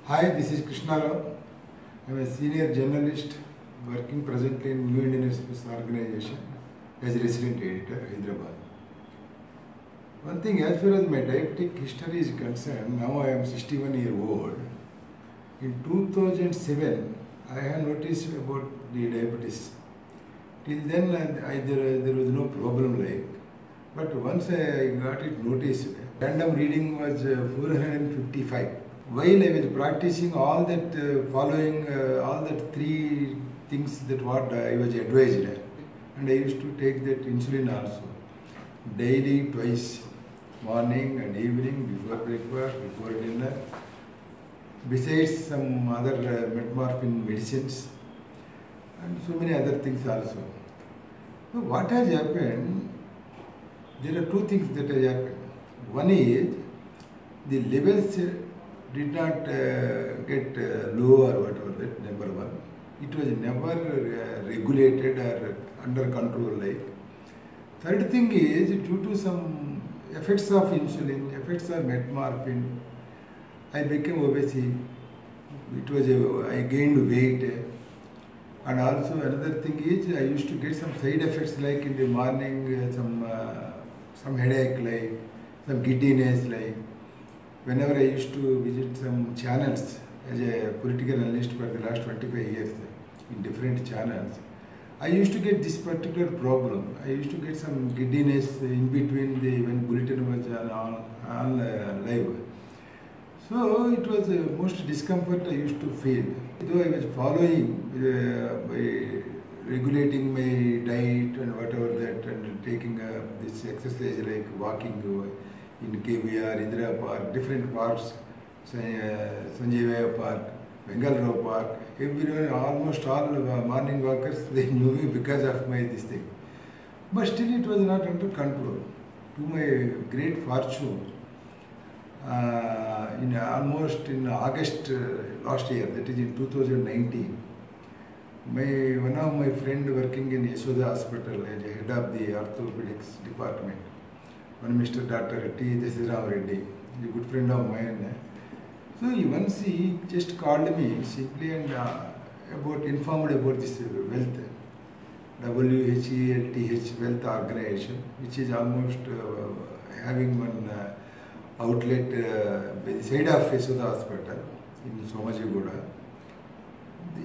Hi, this is Krishna Rao. I am a senior journalist working presently in New Indian Express organization as resident editor, Hyderabad. One thing, as far as my diabetic history is concerned, now I am 61 years old. In 2007, I have noticed about the diabetes. Till then, there was no problem like. But once I got it noticed, random reading was 455. While I was practicing all that, following all that three things that what I was advised, and I used to take that insulin also, daily twice, morning and evening, before breakfast, before dinner, besides some other metformin medicines and so many other things also. So what has happened, there are two things that has happened. One is, the levels did not get low or whatever that, number one. It was never regulated or under control like. Third thing is, due to some effects of insulin, effects of metformin, I became obese. I gained weight. And also another thing is, I used to get some side effects like in the morning, some headache like, some giddiness like. Whenever I used to visit some channels as a political analyst for the last 25 years in different channels, I used to get this particular problem. I used to get some giddiness in between when bulletin was on live. So it was most discomfort I used to feel. Though I was following by regulating my diet and whatever that, and taking this exercise like walking in KBR, Indira Park, different parks, Sanjay Park, Bengal Row Park, everyone, almost all morning walkers, they knew me because of this thing. But still it was not under control. To my great fortune, in August last year, that is in 2019, one of my friend working in Yashoda Hospital as a head of the orthopedics department, one Mr. Dr. T. Desirao Reddy, a good friend of mine. So once he just called me simply and informed about this wealth, WHELTH Wealth Organization, which is almost having one outlet by the side of Yashoda Hospital in Somajigoda.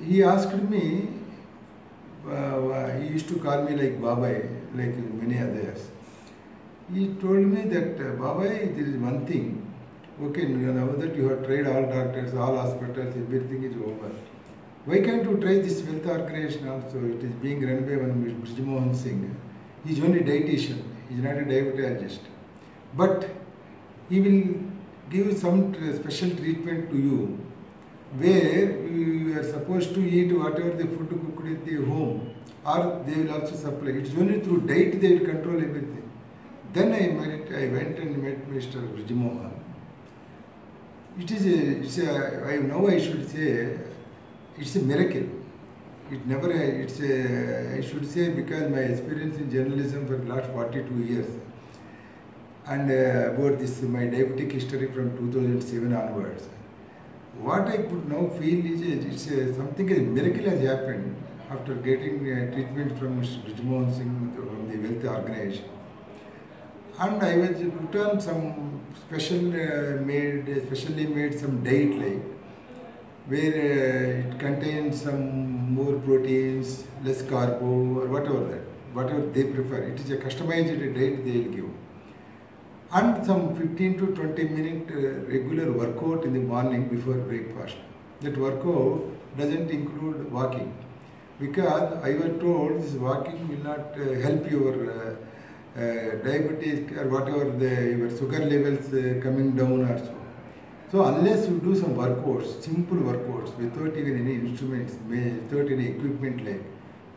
He asked me, he used to call me like Babai, like many others. He told me that, Babai, there is one thing. Okay, now that you have tried all doctors, all hospitals, everything is over. Why can't you try this wealth organization also? It is being run by one Mr. Mohan Singh. He is only a dietitian. He is not a diabetologist. But he will give some special treatment to you, where you are supposed to eat whatever the food cooked at the home, or they will also supply. It is only through diet they will control everything. Then I went and met Mr. Brijamohan. Now I should say, it's a miracle. I should say, because my experience in journalism for the last 42 years, and about my diabetic history from 2007 onwards, what I could now feel is something, a miracle has happened after getting treatment from Mr. Brijamohan Singh from the Wealth Organization. And I was put on some specially made some diet like, where it contains some more proteins, less carbo, or whatever they prefer. It is a customized diet they will give. And some 15 to 20 minute regular workout in the morning before breakfast. That workout doesn't include walking, because I was told this walking will not help your diabetes or whatever your sugar levels coming down or so. So unless you do some workouts, simple workouts, without even any instruments, without any equipment like,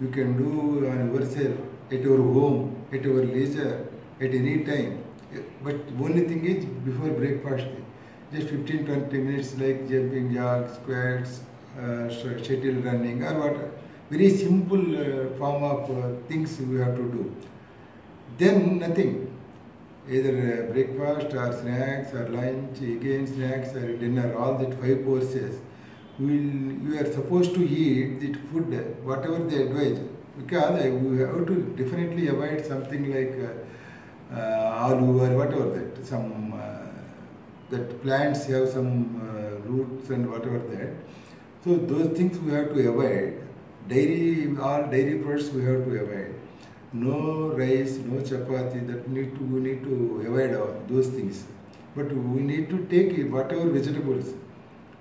you can do on yourself, at your home, at your leisure, at any time. But only thing is, before breakfast, just 15-20 minutes like jumping jacks, squats, shuttle running, or what, very simple form of things we have to do. Then nothing. either breakfast or snacks or lunch, again snacks or dinner, all that 5 courses, you are supposed to eat that food, whatever they advise. Because we have to definitely avoid something like aloo or whatever that, some that plants have some roots and whatever that. So those things we have to avoid. All dairy products we have to avoid. No rice, no chapati, we need to avoid those things. But we need to take whatever vegetables,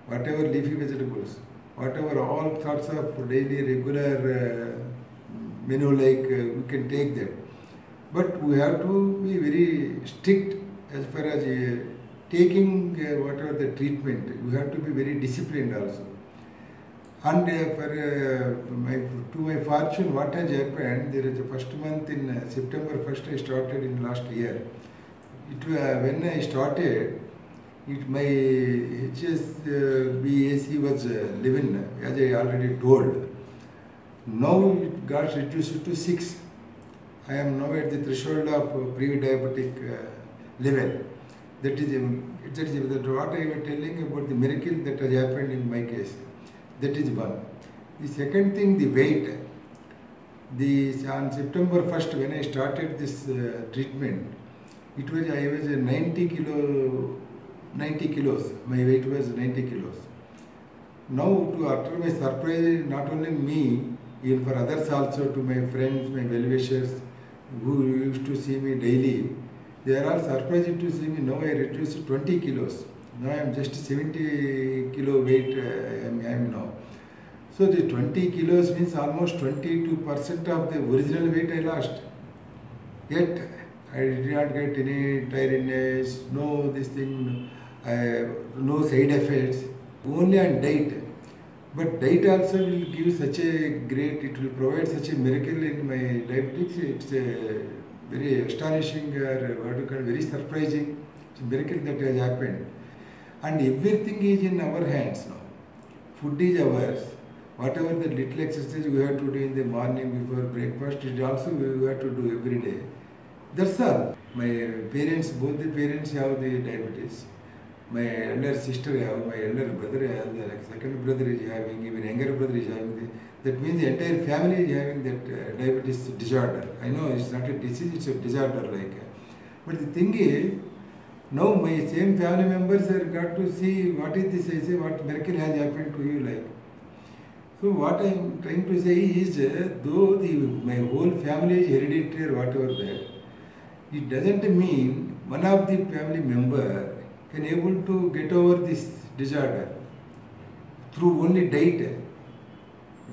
whatever leafy vegetables, whatever all sorts of daily regular menu like we can take that. But we have to be very strict as far as taking whatever the treatment. We have to be very disciplined also. And to my fortune, what has happened, there is a first month in September 1st I started in last year. When I started, my HSBAC was 11, as I already told. Now it got reduced to 6. I am now at the threshold of pre-diabetic level. That is what I was telling about the miracle that has happened in my case. That is one. The second thing, the weight. On September 1st, when I started this treatment, I was 90 kilos. My weight was 90 kilos. Now, after my surprise, not only me, even for others also, to my friends, my well-wishers, who used to see me daily, they are all surprised to see me. Now I reduced 20 kilos. Now I am just 70 kilo weight I am now. So the 20 kilos means almost 22% of the original weight I lost. Yet I did not get any tiredness, no this thing, no side effects, only on diet. But diet also will give such a great, it will provide such a miracle in my diabetics. It's a very astonishing or what you call very surprising. It's a miracle that has happened. And everything is in our hands now. Food is ours. Whatever the little exercise we have to do in the morning before breakfast, it also we have to do every day. That's all. My parents, both the parents have the diabetes. My elder sister have, my elder brother has, like second brother is having, even younger brother is having. That means the entire family is having that diabetes disorder. I know it's not a disease, it's a disorder like. But the thing is, now my same family members have got to see what is this, I say, what miracle has happened to you like. So what I am trying to say is, though my whole family is hereditary or whatever that, it doesn't mean one of the family member can able to get over this disorder through only diet,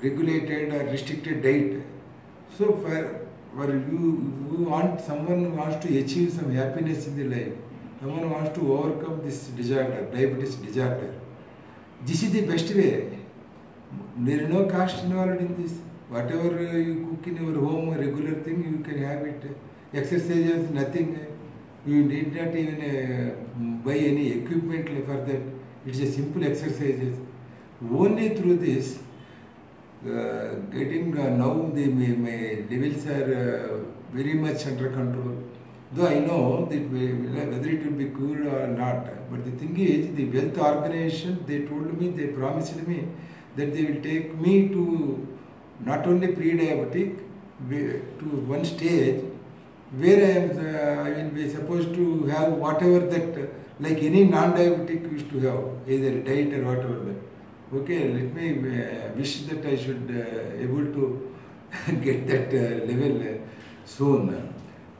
regulated or restricted diet. So for you want, someone wants to achieve some happiness in the life, someone wants to overcome this disorder, diabetes disorder. This is the best way. There is no cost involved in this. Whatever you cook in your home, a regular thing, you can have it. Exercises, nothing. You need not even buy any equipment for that. It's a simple exercises. Only through this, getting now my levels are very much under control. Though I know that whether it will be cured or not. But the thing is, the wealth organization, they told me, they promised me that they will take me to not only pre-diabetic, to one stage where I will be supposed to have whatever that, like any non-diabetic used to have, either diet or whatever that. Okay, let me wish that I should able to get that level soon.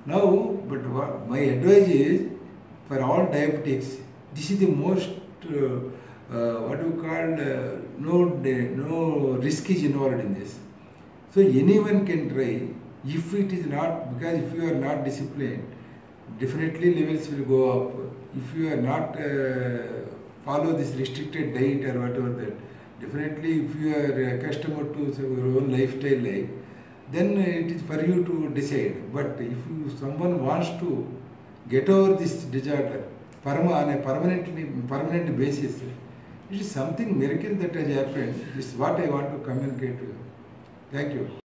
Now, but my advice is, for all diabetics, this is the most, what you call, no risk is involved in this. So anyone can try. If it is not, because if you are not disciplined, definitely levels will go up. If you are not follow this restricted diet or whatever that, definitely if you are accustomed to your own lifestyle life, then it is for you to decide. But if someone wants to get over this disorder on a permanent basis, it is something miracle that has happened. This is what I want to communicate to you. Thank you.